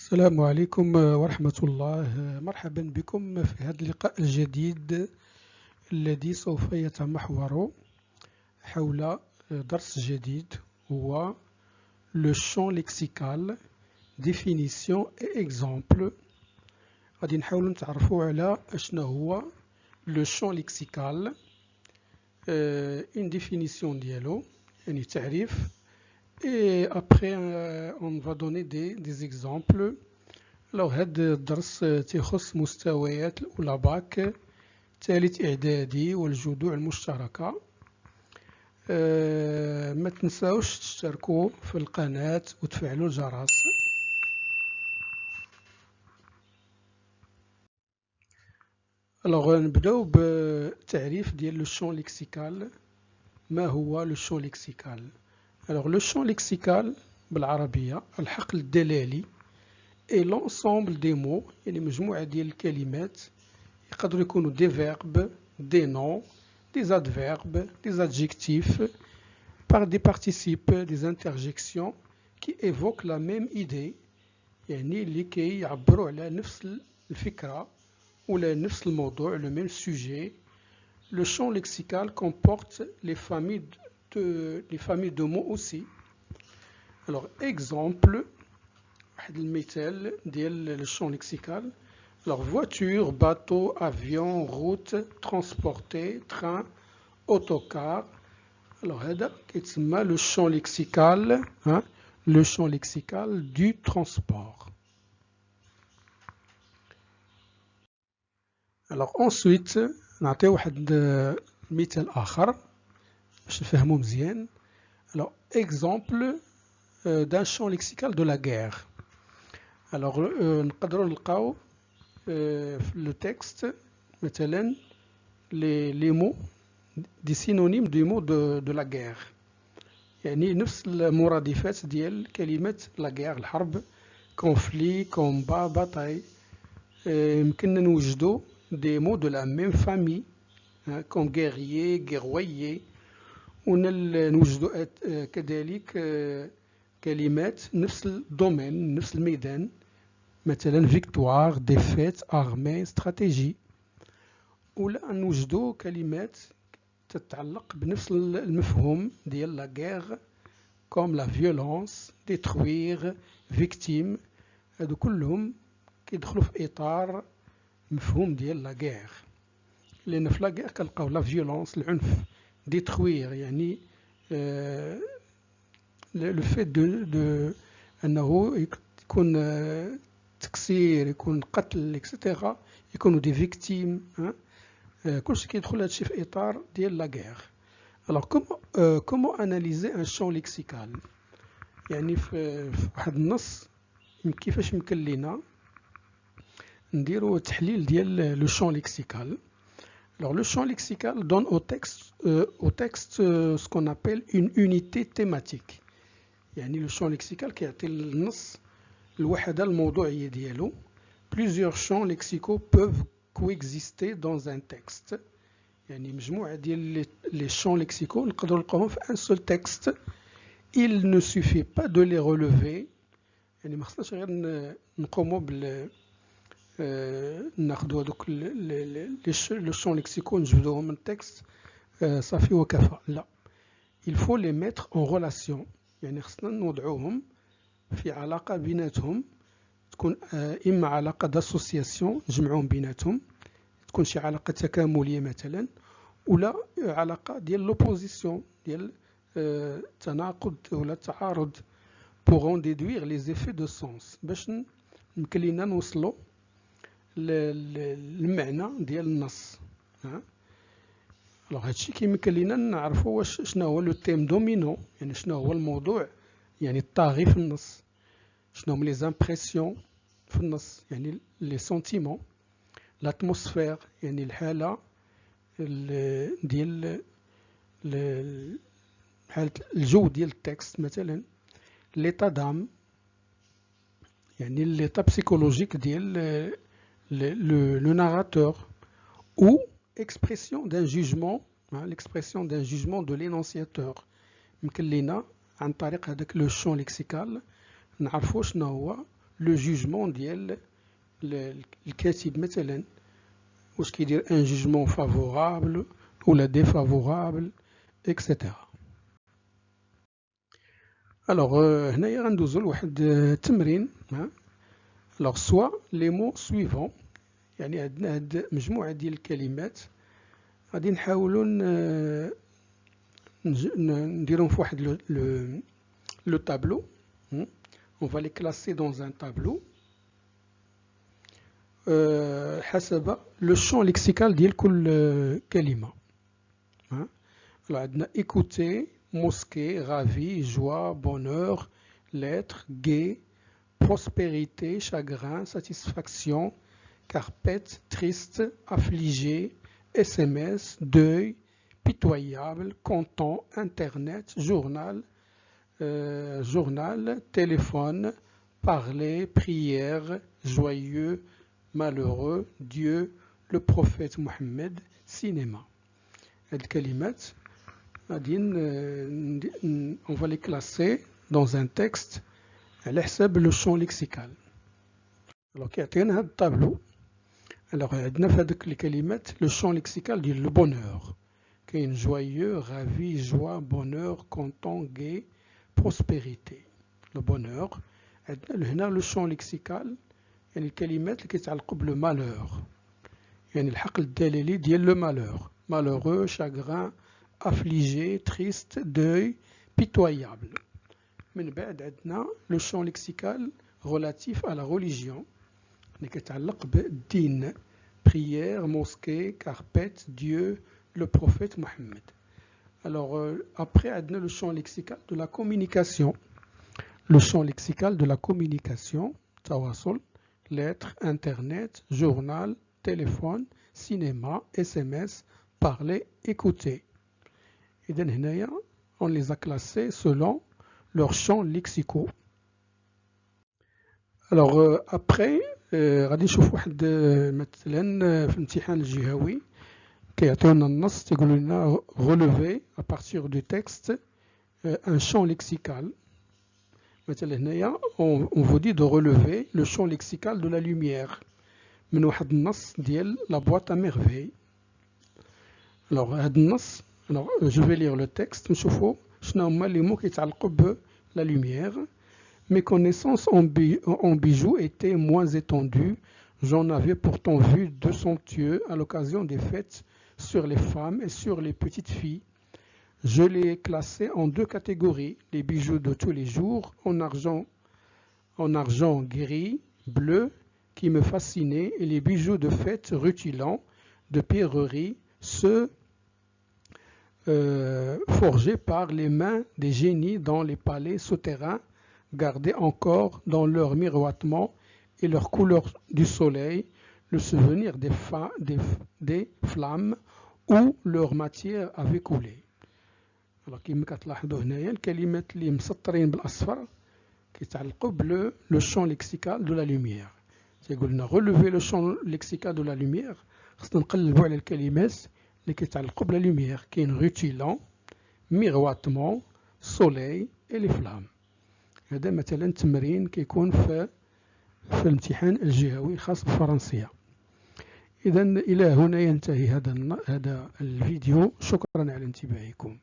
السلام عليكم ورحمة الله. مرحبا بكم في هذا اللقاء الجديد الذي سوف يتمحور حول درس جديد هو le champ lexical, définition et exemple. غادي نحاول نتعرفوا على شنو هو le champ lexical, une définition ديالو يعني تعريف. Et après, on va donner des exemples. Alors, هذا الدرس تيخص مستويات الأولى باك ثالث إعدادي والجذوع المشتركة. ما تنساوش تشتركوا في القناة وتفعلوا الجرس. Alors, نبداو بتعريف ديال le champ lexical. ما هو le champ lexical؟ Alors, le champ lexical بالعربية الحقل الدلالي et l'ensemble des mots يعني مجموعة ديال الكلمات يقدروا يكونوا des verbes, des noms, des adverbes, des adjectifs par des participes, des interjections qui évoquent la même idée يعني اللي كيعبروا على نفس الفكرة ولا نفس الموضوع le même sujet. Le champ lexical comporte les familles de mots aussi. Alors, exemple, المثال ديال le champ lexical. Alors, voiture, bateau, avion, route, transporter, train, autocar. Alors, هذا كيتسمى le champ lexical, le champ lexical du transport. Alors, ensuite, نعطيو واحد مثال آخر باش نفهمو مزيان. Alors, exemple d'un champ lexical de la guerre. Alors, نقدروا نلقاو في le texte مثلا les mots des synonymes des mots de la guerre. يعني نفس المرادفات ديال كلمة la guerre الحرب conflit, combat, bataille. يمكننا نوجدوا des mots de la même famille comme guerrier, guerroyer. ونوجدوا كذلك كلمات نفس الدومين نفس الميدان مثلا فيكتوار ديفيت ارمي استراتيجي. ولا نوجدوا كلمات تتعلق بنفس المفهوم ديال لا غير كوم لا فيولونس ديتروير فيكتيم. هادو كلهم كيدخلوا في اطار مفهوم ديال لا غير لان في لا غير كنلقاو لا فيولونس العنف ديتروير يعني le fait de أنه يكون تكسير يكون قتل etc يكونوا دي فيكتيم. كلشي كيدخل هادشي في إطار ديال لا غير. Alors comment analyser un champ lexical؟ يعني في واحد النص كيفاش يمكن لينا نديروا تحليل ديال le champ lexical. Alors le champ lexical donne au texte ce qu'on appelle une unité thématique. يعني le champ lexical كيعطي النص الوحدة الموضوعية ديالو. Plusieurs champs lexicaux peuvent coexister dans un texte. يعني مجموعة ديال les champs lexicaux نقدروا نلقاوهم في un seul texte. Il ne suffit pas de les relever. يعني ما خصناش غير نقوموا بال ناخذوا هذوك لو champs lexicaux نجبدوهم من التكست صافي وكفى. لا، il faut les mettre en relation. يعني خصنا نوضعوهم في علاقة بيناتهم تكون إما علاقة داسوسياسيون نجمعوهم بيناتهم تكون شي علاقة تكاملية مثلا ولا علاقة ديال لوبوزيسيون ديال تناقض ولا تعارض pour en déduire les effets de sens باش يمكن لينا نوصلوا المعنى ديال النص. هادشي كيمكن لينا نعرفوا واش شنو هو لو تيم دومينون يعني شنو هو الموضوع يعني الطاغي في النص شنو هما لي زامبرسيون في النص يعني لي سونتيمون لاتموسفير يعني الحالة ديال حالة الجو ديال التكست مثلا ليطا دام يعني ليطا بسيكولوجيك ديال le narrateur ou expression d'un jugement, l'expression d'un jugement de l'énonciateur. يمكن لينا عن طريق هذاك لو champ lexical نعرفوا شنو هو لو جوجمون ديال الكاتب مثلا، واش كيدير ان جوجمون فافورابل ولا ديفافورابل اكسيتيرا. الوغ هنايا غندوزو لواحد التمرين. الوغ سوا لي مو سويفون، يعني عندنا هاد مجموعة ديال الكلمات غادي نحاولو نديرهم في واحد لو تابلو. On va les classer dans un tableau حسب لو champ lexical ديال كل كلمة. عندنا écouter, mosquée, ravi, joie, bonheur, l'être, gai, prospérité, chagrin, satisfaction, carpette, triste, affligé, SMS, deuil, pitoyable, content, internet, journal, téléphone, parler, prière, joyeux, malheureux, Dieu, le prophète Mohammed, cinéma. هاد الكلمات غادي on va les classer dans un texte على حساب لو champ lexical. alors كيعطينا هاد الطابلو. alors عندنا في هادوك الكلمات لو champ lexical ديال لو bonheur، كاين joyeux, ravi, joie, bonheur, content, gai, prospérité. le bonheur عندنا هنا لو champ lexical، يعني الكلمات اللي كيتعلقوا بلو malheur، يعني الحقل الدلالي ديال لو malheur، malheureux, chagrin, affligé, triste, deuil, pitoyable. من بعد عندنا لو champ lexical relatif à la religion اللي كيتعلق بالدين، prière, mosquée, carpette, Dieu, le prophète Mohammed. alors après عندنا le champ lexical de la communication. le champ lexical de la communication تواصل، lettres, internet, journal, téléphone, cinéma, SMS, parler, écouter. إذا هنايا on les a classés selon leurs champs lexicaux. alors après غادي نشوف واحد مثلا في الامتحان الجهوي كيعطيونا النص تيقولوا لنا relever à partir du texte un champ lexical. مثلا هنايا on vous dit de relever le champ lexical de la lumière من واحد النص ديال la boîte à merveilles. alors هاد النص je vais lire le texte نشوفوا شنو هما لي مو كيتعلقوا ب la lumière. Mes connaissances en bijoux étaient moins étendues. J'en avais pourtant vu de somptueux à l'occasion des fêtes sur les femmes et sur les petites filles. Je les classais en deux catégories, les bijoux de tous les jours en argent gris, bleu, qui me fascinaient, et les bijoux de fête rutilants, de pierreries, ceux forgés par les mains des génies dans les palais souterrains, gardés encore dans leur miroitement et leur couleur du soleil, le souvenir des flammes où leur matière avait coulé. alors كما كتلاحظوا هنايا الكلمات اللي مسطرين بالاصفر كيتعلقوا بلو champ lexical de la lumière. تيقول لنا relever le champ lexical de la lumière، خصنا نقلبوا على الكلمات اللي كيتعلقوا بلا lumière. كاين rutilant, miroitement, soleil et les flammes. هذا مثلا تمرين كيكون في الامتحان الجهوي الخاص بالفرنسية. إذا إلى هنا ينتهي هذا الفيديو. شكرا على انتباهكم.